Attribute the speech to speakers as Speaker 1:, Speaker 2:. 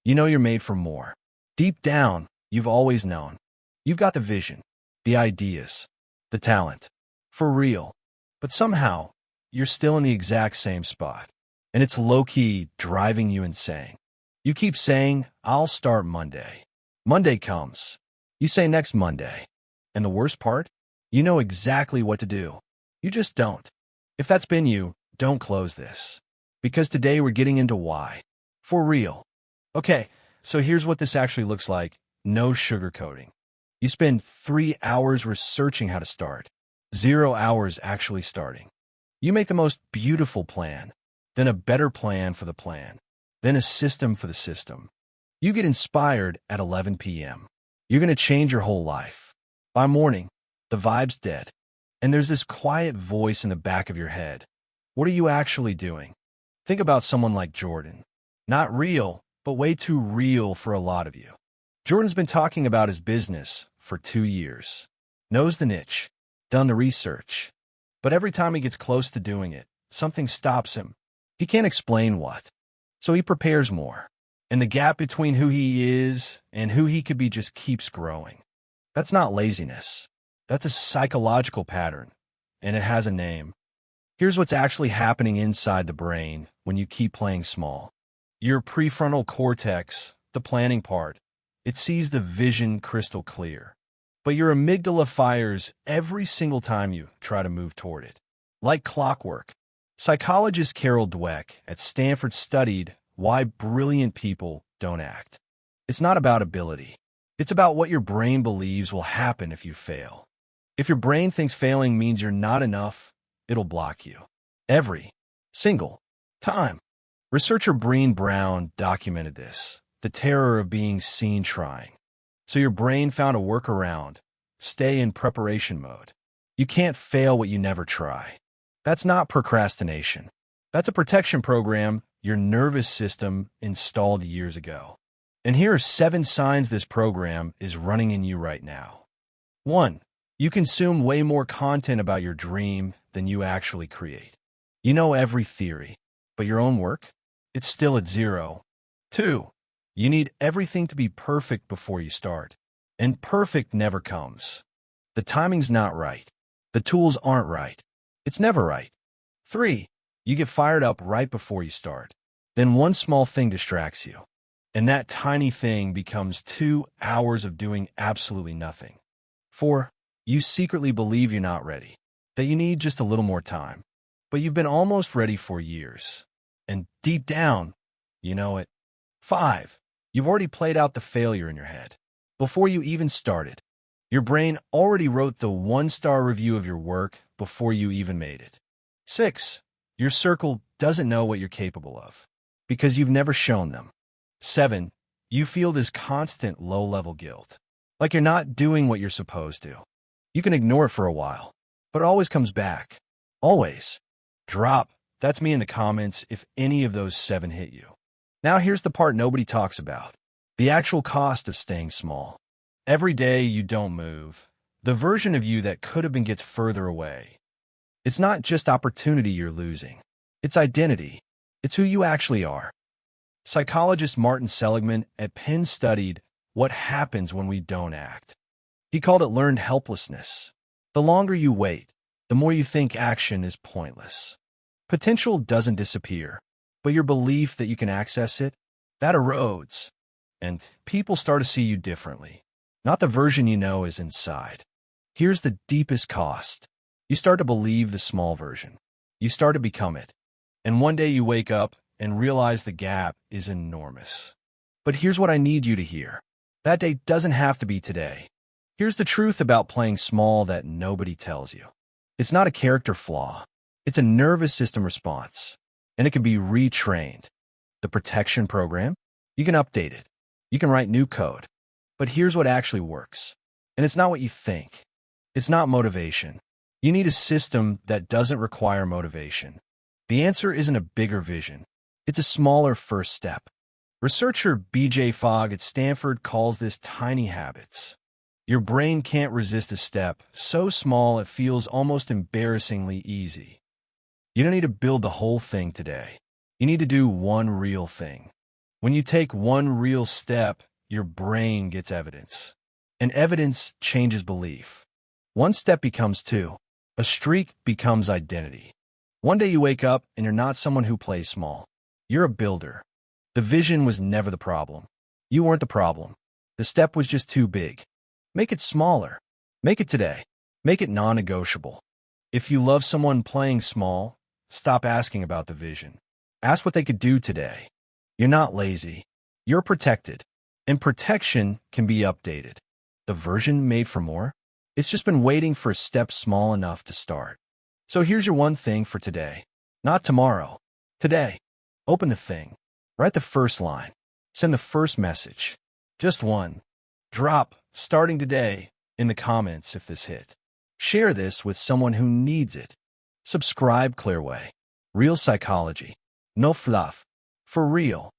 Speaker 1: You know you're made for more. Deep down, you've always known. You've got the vision, the ideas, the talent. For real. But somehow, you're still in the exact same spot. And it's low-key driving you insane. You keep saying, I'll start Monday. Monday comes. You say next Monday. And the worst part? You know exactly what to do. You just don't. If that's been you, don't close this. Because today we're getting into why. For real. Okay, so here's what this actually looks like. No sugarcoating. You spend 3 hours researching how to start. 0 hours actually starting. You make the most beautiful plan, then a better plan for the plan, then a system for the system. You get inspired at 11 p.m. You're going to change your whole life. By morning, the vibe's dead. And there's this quiet voice in the back of your head. What are you actually doing? Think about someone like Jordan. Not real, but way too real for a lot of you. Jordan's been talking about his business for 2 years. Knows the niche, done the research. But every time he gets close to doing it, something stops him. He can't explain what. So he prepares more. And the gap between who he is and who he could be just keeps growing. That's not laziness. That's a psychological pattern. And it has a name. Here's what's actually happening inside the brain when you keep playing small. Your prefrontal cortex, the planning part, it sees the vision crystal clear. But your amygdala fires every single time you try to move toward it. Like clockwork. Psychologist Dweck at Stanford studied why brilliant people don't act. It's not about ability. It's about what your brain believes will happen if you fail. If your brain thinks failing means you're not enough, it'll block you. Every single time. Researcher Brené Brown documented this, the terror of being seen trying. So your brain found a workaround. Stay in preparation mode. You can't fail what you never try. That's not procrastination. That's a protection program your nervous system installed years ago. And here are 7 signs this program is running in you right now. 1. You consume way more content about your dream than you actually create. You know every theory, but your own work? It's still at 0. 2. You need everything to be perfect before you start. And perfect never comes. The timing's not right. The tools aren't right. It's never right. 3. You get fired up right before you start. Then one small thing distracts you. And that tiny thing becomes 2 hours of doing absolutely nothing. 4. You secretly believe you're not ready. That you need just a little more time. But you've been almost ready for years. And deep down, you know it. 5. You've already played out the failure in your head. Before you even started. Your brain already wrote the 1-star review of your work before you even made it. 6. Your circle doesn't know what you're capable of. Because you've never shown them. 7. You feel this constant low-level guilt. Like you're not doing what you're supposed to. You can ignore it for a while. But it always comes back. Always. Drop. That's me in the comments if any of those 7 hit you. Now here's the part nobody talks about. The actual cost of staying small. Every day you don't move, the version of you that could have been gets further away. It's not just opportunity you're losing. It's identity. It's who you actually are. Psychologist Martin Seligman at Penn studied what happens when we don't act. He called it learned helplessness. The longer you wait, the more you think action is pointless. Potential doesn't disappear, but your belief that you can access it, that erodes. And people start to see you differently. Not the version you know is inside. Here's the deepest cost. You start to believe the small version. You start to become it. And one day you wake up and realize the gap is enormous. But here's what I need you to hear. That day doesn't have to be today. Here's the truth about playing small that nobody tells you. It's not a character flaw. It's a nervous system response. And it can be retrained. The protection program, you can update it. You can write new code. But here's what actually works. And it's not what you think. It's not motivation. You need a system that doesn't require motivation. The answer isn't a bigger vision. It's a smaller first step. Researcher Fogg at Stanford calls this tiny habits. Your brain can't resist a step so small it feels almost embarrassingly easy. You don't need to build the whole thing today. You need to do one real thing. When you take one real step, your brain gets evidence. And evidence changes belief. One step becomes two. A streak becomes identity. One day you wake up and you're not someone who plays small. You're a builder. The vision was never the problem. You weren't the problem. The step was just too big. Make it smaller. Make it today. Make it non-negotiable. If you love someone playing small, stop asking about the vision. Ask what they could do today. You're not lazy. You're protected. And protection can be updated. The version made for more? It's just been waiting for a step small enough to start. So here's your one thing for today. Not tomorrow. Today. Open the thing. Write the first line. Send the first message. Just one. Drop, starting today, in the comments if this hit. Share this with someone who needs it. Subscribe ClearWay. Real psychology. No fluff. For real.